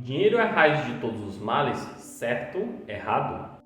Dinheiro é a raiz de todos os males, certo? Errado?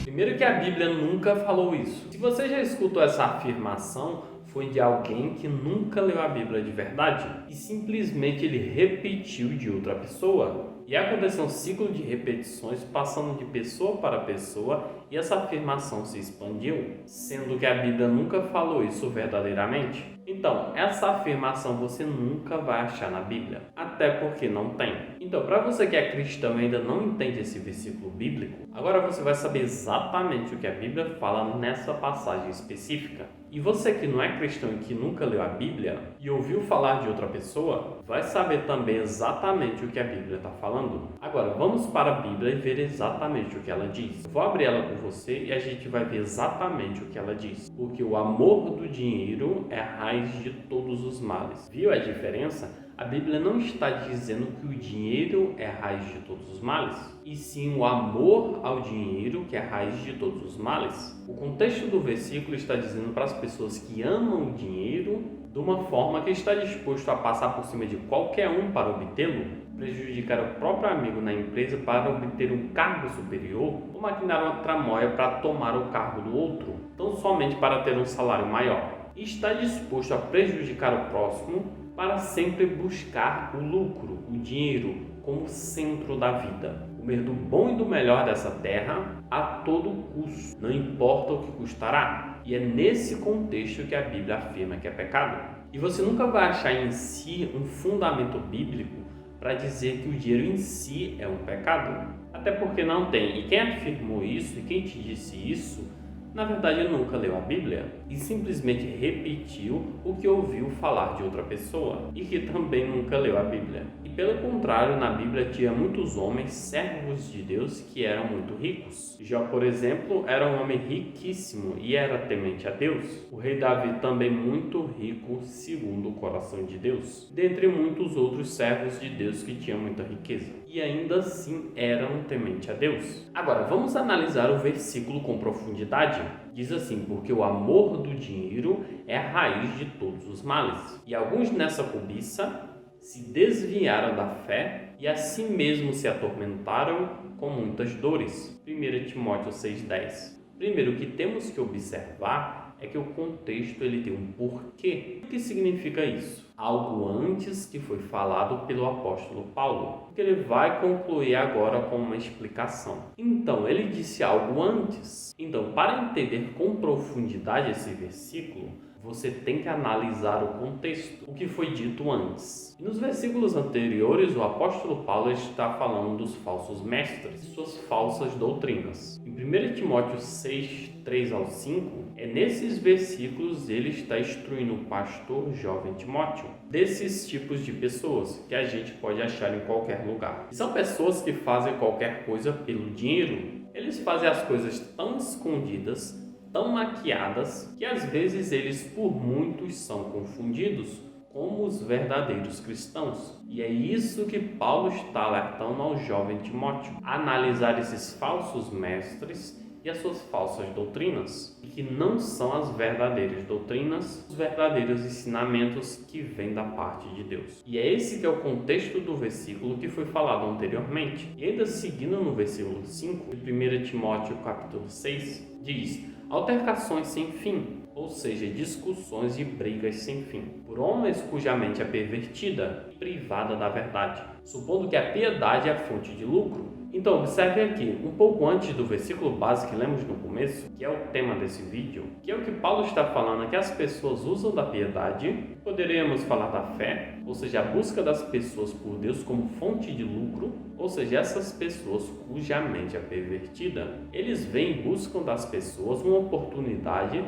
Primeiro que a Bíblia nunca falou isso. Se você já escutou essa afirmação, foi de alguém que nunca leu a Bíblia de verdade e simplesmente ele repetiu de outra pessoa. E aconteceu um ciclo de repetições passando de pessoa para pessoa e essa afirmação se expandiu, sendo que a Bíblia nunca falou isso verdadeiramente. Então, essa afirmação você nunca vai achar na Bíblia, até porque não tem. Então, para você que é cristão e ainda não entende esse versículo bíblico, agora você vai saber exatamente o que a Bíblia fala nessa passagem específica. E você que não é cristão e que nunca leu a Bíblia e ouviu falar de outra pessoa, vai saber também exatamente o que a Bíblia está falando. Agora, vamos para a Bíblia e ver exatamente o que ela diz. Vou abrir ela com você e a gente vai ver exatamente o que ela diz. Porque o amor do dinheiro é a raiz de todos os males. Viu a diferença? A Bíblia não está dizendo que o dinheiro é a raiz de todos os males, e sim o amor ao dinheiro que é a raiz de todos os males. O contexto do versículo está dizendo para as pessoas que amam o dinheiro de uma forma que está disposto a passar por cima de qualquer um para obtê-lo, prejudicar o próprio amigo na empresa para obter um cargo superior, ou maquinar uma tramóia para tomar o cargo do outro, tão somente para ter um salário maior. E está disposto a prejudicar o próximo para sempre buscar o lucro, o dinheiro, como centro da vida. Comer do bom e do melhor dessa terra a todo custo, não importa o que custará. E é nesse contexto que a Bíblia afirma que é pecado. E você nunca vai achar em si um fundamento bíblico para dizer que o dinheiro em si é um pecado. Até porque não tem. E quem afirmou isso e quem te disse isso, na verdade, nunca leu a Bíblia e simplesmente repetiu o que ouviu falar de outra pessoa e que também nunca leu a Bíblia. E pelo contrário, na Bíblia tinha muitos homens servos de Deus que eram muito ricos. Jó, por exemplo, era um homem riquíssimo e era temente a Deus. O rei Davi também muito rico, segundo o coração de Deus. Dentre muitos outros servos de Deus que tinham muita riqueza. E ainda assim eram temente a Deus. Agora, vamos analisar o versículo com profundidade. Diz assim, porque o amor do dinheiro é a raiz de todos os males. E alguns nessa cobiça se desviaram da fé e a si mesmos se atormentaram com muitas dores. 1 Timóteo 6,10. Primeiro, o que temos que observar é que o contexto ele tem um porquê. O que significa isso? Algo antes que foi falado pelo apóstolo Paulo, que ele vai concluir agora com uma explicação. Então, ele disse algo antes. Então, para entender com profundidade esse versículo, você tem que analisar o contexto, o que foi dito antes. E nos versículos anteriores, o apóstolo Paulo está falando dos falsos mestres, suas falsas doutrinas. Em 1 Timóteo 6, 3 ao 5, é nesses versículos ele está instruindo o pastor jovem Timóteo desses tipos de pessoas que a gente pode achar em qualquer lugar. E são pessoas que fazem qualquer coisa pelo dinheiro. Eles fazem as coisas tão escondidas, tão maquiadas, que às vezes eles por muitos são confundidos como os verdadeiros cristãos. E é isso que Paulo está alertando ao jovem Timóteo, a analisar esses falsos mestres e as suas falsas doutrinas, e que não são as verdadeiras doutrinas, os verdadeiros ensinamentos que vêm da parte de Deus. E é esse que é o contexto do versículo que foi falado anteriormente. E ainda seguindo no versículo 5, de 1 Timóteo capítulo 6, diz: altercações sem fim, ou seja, discussões e brigas sem fim, por homens cuja mente é pervertida e privada da verdade, supondo que a piedade é a fonte de lucro. Então, observe aqui, um pouco antes do versículo base que lemos no começo, que é o tema desse vídeo, que é o que Paulo está falando, que as pessoas usam da piedade, poderíamos falar da fé, ou seja, a busca das pessoas por Deus como fonte de lucro, ou seja, essas pessoas cuja mente é pervertida, eles vêm e buscam das pessoas uma oportunidade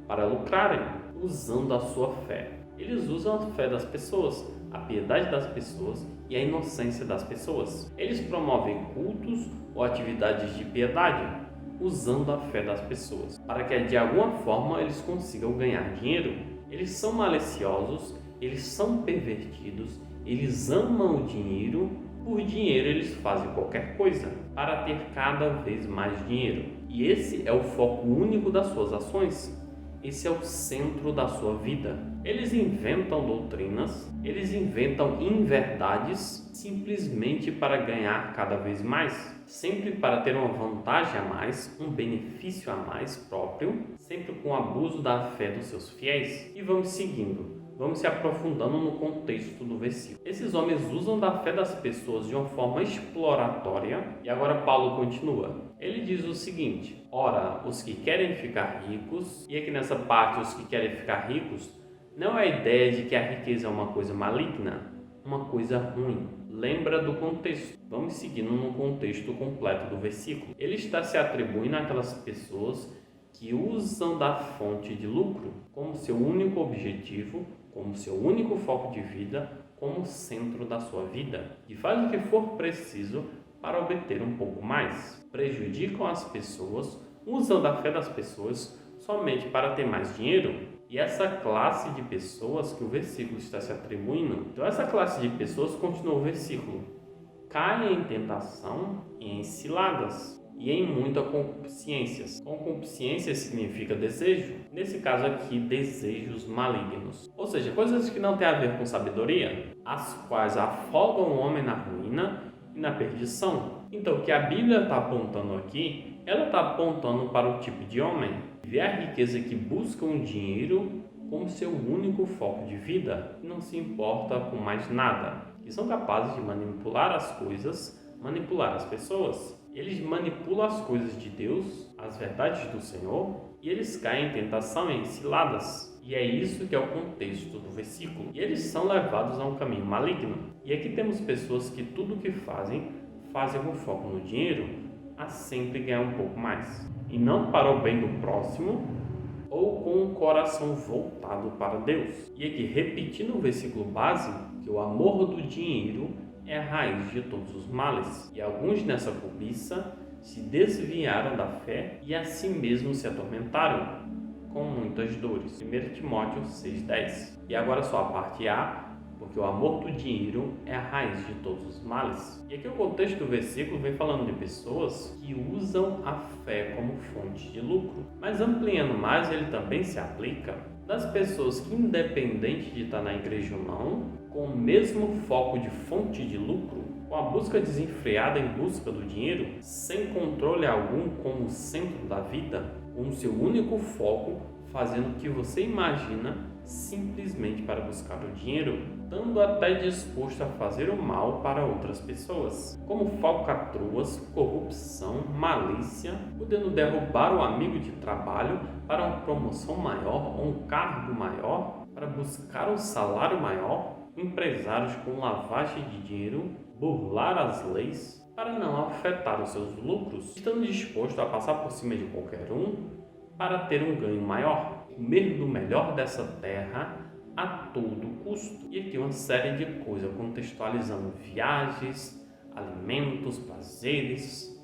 para lucrarem, usando a sua fé. Eles usam a fé das pessoas, a piedade das pessoas e a inocência das pessoas. Eles promovem cultos ou atividades de piedade, usando a fé das pessoas, para que de alguma forma eles consigam ganhar dinheiro. Eles são maliciosos, eles são pervertidos, eles amam o dinheiro. Por dinheiro eles fazem qualquer coisa para ter cada vez mais dinheiro. E esse é o foco único das suas ações. esse é o centro da sua vida. Eles inventam doutrinas, eles inventam inverdades simplesmente para ganhar cada vez mais, sempre para ter uma vantagem a mais, um benefício a mais próprio, sempre com abuso da fé dos seus fiéis. E vamos seguindo. Vamos se aprofundando no contexto do versículo. Esses homens usam da fé das pessoas de uma forma exploratória. E agora Paulo continua. Ele diz o seguinte: ora, os que querem ficar ricos, e aqui nessa parte os que querem ficar ricos, não é a ideia de que a riqueza é uma coisa maligna, uma coisa ruim. Lembra do contexto. Vamos seguindo no contexto completo do versículo. Ele está se atribuindo àquelas pessoas que usam da fonte de lucro como seu único objetivo, como seu único foco de vida, como centro da sua vida, e faz o que for preciso para obter um pouco mais. Prejudicam as pessoas, usam da fé das pessoas somente para ter mais dinheiro. E essa classe de pessoas que o versículo está se atribuindo, então essa classe de pessoas, continua o versículo, cai em tentação e em ciladas, e em muita concupiscência. Concupiscência significa desejo. Nesse caso aqui, desejos malignos. Ou seja, coisas que não têm a ver com sabedoria, as quais afogam o homem na ruína e na perdição. Então, o que a Bíblia está apontando aqui, ela está apontando para o tipo de homem que vê a riqueza, que busca o dinheiro como seu único foco de vida, e não se importa com mais nada, que são capazes de manipular as coisas, manipular as pessoas. Eles manipulam as coisas de Deus, as verdades do Senhor, e eles caem em tentação e em ciladas. E é isso que é o contexto do versículo. E eles são levados a um caminho maligno. E aqui temos pessoas que tudo o que fazem com foco no dinheiro, a sempre ganhar um pouco mais. E não para o bem do próximo, ou com o coração voltado para Deus. E aqui, repetindo o versículo base, que o amor do dinheiro é a raiz de todos os males, e alguns nessa cobiça se desviaram da fé e a si mesmos se atormentaram com muitas dores. 1 Timóteo 6,10. E agora só a parte A, porque o amor do dinheiro é a raiz de todos os males. E aqui o contexto do versículo vem falando de pessoas que usam a fé como fonte de lucro. Mas ampliando mais, ele também se aplica das pessoas que, independente de estar na igreja ou não, com o mesmo foco de fonte de lucro, com a busca desenfreada em busca do dinheiro, sem controle algum como centro da vida, com o seu único foco fazendo o que você imagina simplesmente para buscar o dinheiro, estando até disposto a fazer o mal para outras pessoas, como falcatruas, corrupção, malícia, podendo derrubar o amigo de trabalho para uma promoção maior ou um cargo maior, para buscar um salário maior, empresários com lavagem de dinheiro, burlar as leis para não afetar os seus lucros, estando disposto a passar por cima de qualquer um para ter um ganho maior, comer do melhor dessa terra a todo custo. E aqui uma série de coisas contextualizando viagens, alimentos, prazeres,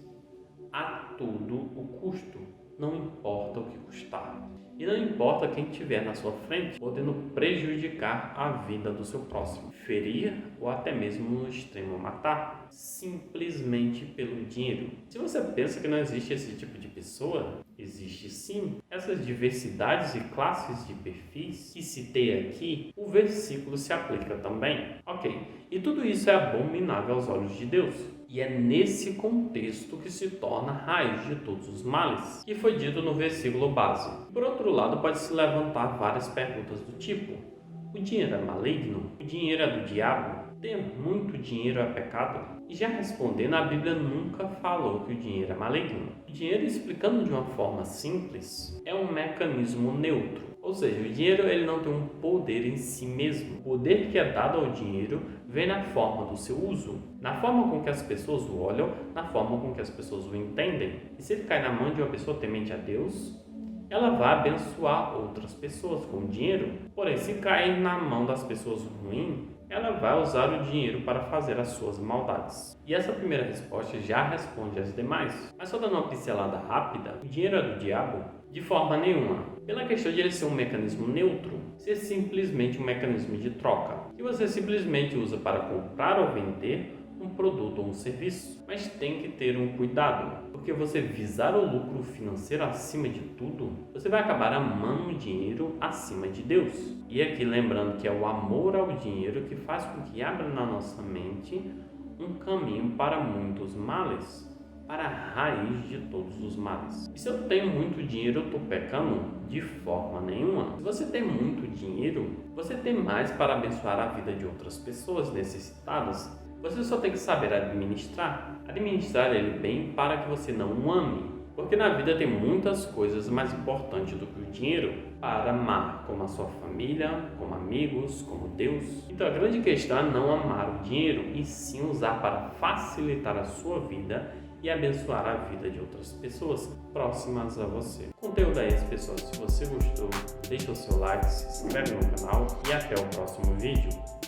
a todo o custo, não importa o que custar. E não importa quem estiver na sua frente, podendo prejudicar a vida do seu próximo, ferir ou até mesmo no extremo matar, simplesmente pelo dinheiro. Se você pensa que não existe esse tipo de pessoa, existe sim. Essas diversidades e classes de perfis que citei aqui, o versículo se aplica também. Ok, e tudo isso é abominável aos olhos de Deus. E é nesse contexto que se torna a raiz de todos os males, que foi dito no versículo base. Por outro lado, pode-se levantar várias perguntas do tipo: o dinheiro é maligno? O dinheiro é do diabo? Ter muito dinheiro é pecado? E já respondendo, a Bíblia nunca falou que o dinheiro é maligno. O dinheiro, explicando de uma forma simples, é um mecanismo neutro. Ou seja, o dinheiro ele não tem um poder em si mesmo. O poder que é dado ao dinheiro vem na forma do seu uso, na forma com que as pessoas o olham, na forma com que as pessoas o entendem. E se ele cai na mão de uma pessoa temente a Deus, ela vai abençoar outras pessoas com o dinheiro. Porém, se cair na mão das pessoas ruins, ela vai usar o dinheiro para fazer as suas maldades. E essa primeira resposta já responde às demais. Mas só dando uma pincelada rápida, o dinheiro é do diabo? De forma nenhuma. Pela questão de ele ser um mecanismo neutro, ser simplesmente um mecanismo de troca, que você simplesmente usa para comprar ou vender um produto ou um serviço. Mas tem que ter um cuidado, porque você visar o lucro financeiro acima de tudo, você vai acabar amando o dinheiro acima de Deus. E aqui lembrando que é o amor ao dinheiro que faz com que abra na nossa mente um caminho para muitos males, para a raiz de todos os males. E se eu tenho muito dinheiro, eu estou pecando? De forma nenhuma. Se você tem muito dinheiro, você tem mais para abençoar a vida de outras pessoas necessitadas. Você só tem que saber administrar ele bem para que você não o ame. Porque na vida tem muitas coisas mais importantes do que o dinheiro para amar, como a sua família, como amigos, como Deus. Então a grande questão é não amar o dinheiro e sim usar para facilitar a sua vida e abençoar a vida de outras pessoas próximas a você. Conteúdo é esse, pessoal. Se você gostou, deixa o seu like, se inscreve no canal e até o próximo vídeo.